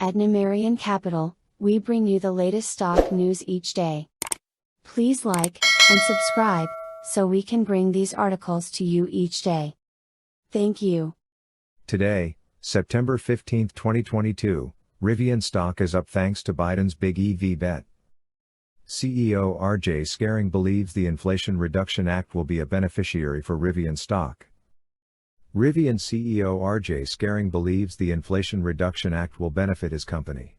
At Rivian Capital, we bring you the latest stock news each day. Please like and subscribe so we can bring these articles to you each day. Thank you. Today, September 15, 2022, Rivian stock is up thanks to Biden's big EV bet. CEO R.J. Scaring believes the Inflation Reduction Act will be a beneficiary for Rivian stock. Rivian CEO R.J. Scaring believes the Inflation Reduction Act will benefit his company.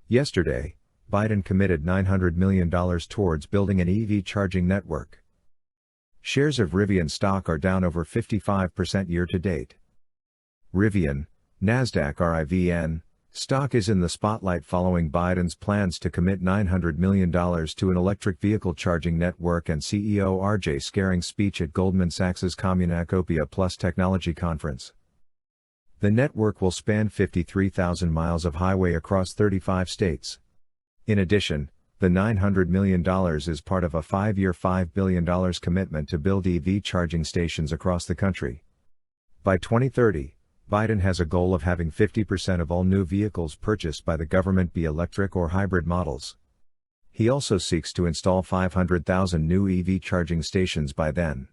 Yesterday, Biden committed $900 million towards building an EV charging network. Shares of Rivian stock are down over 55% year to date. Rivian, Nasdaq RIVN, stock is in the spotlight following Biden's plans to commit $900 million to an electric vehicle charging network and CEO R.J. Scaring's speech at Goldman Sachs' Communacopia Plus Technology Conference. The network will span 53,000 miles of highway across 35 states. In addition, the $900 million is part of a 5-year $5 billion commitment to build EV charging stations across the country. By 2030, Biden has a goal of having 50% of all new vehicles purchased by the government be electric or hybrid models. He also seeks to install 500,000 new EV charging stations by then.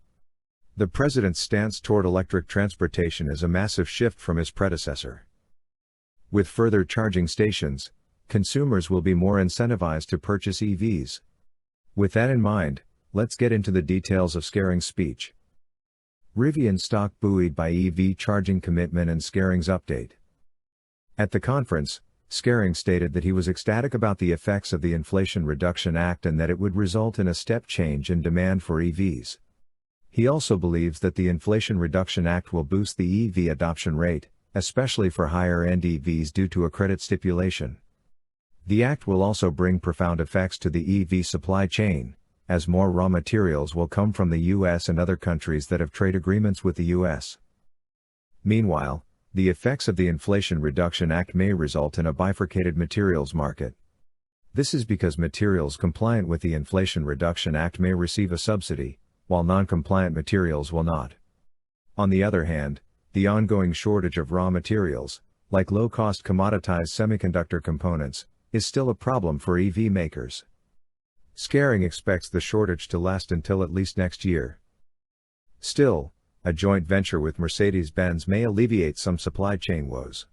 The president's stance toward electric transportation is a massive shift from his predecessor. With further charging stations, consumers will be more incentivized to purchase EVs. With that in mind, let's get into the details of Scaring's speech. Rivian stock buoyed by EV charging commitment and Scaring's update. At the conference, Scaring stated that he was ecstatic about the effects of the Inflation Reduction Act and that it would result in a step change in demand for EVs. He also believes that the Inflation Reduction Act will boost the EV adoption rate, especially for higher-end EVs due to a credit stipulation. The act will also bring profound effects to the EV supply chain, as more raw materials will come from the U.S. and other countries that have trade agreements with the U.S. Meanwhile, the effects of the Inflation Reduction Act may result in a bifurcated materials market. This is because materials compliant with the Inflation Reduction Act may receive a subsidy, while non-compliant materials will not. On the other hand, the ongoing shortage of raw materials, like low-cost commoditized semiconductor components, is still a problem for EV makers. Scaring expects the shortage to last until at least next year. Still, a joint venture with Mercedes-Benz may alleviate some supply chain woes.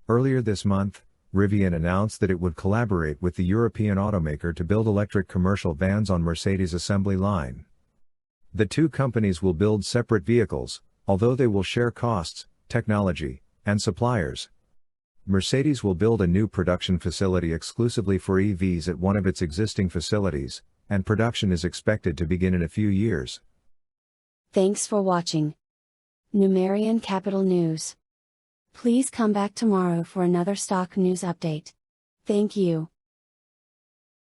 Earlier this month, Rivian announced that it would collaborate with the European automaker to build electric commercial vans on Mercedes' assembly line. The two companies will build separate vehicles, although they will share costs, technology, and suppliers. Mercedes will build a new production facility exclusively for EVs at one of its existing facilities, and production is expected to begin in a few years. Thanks for watching Rivian Capital News. Please come back tomorrow for another stock news update. Thank you.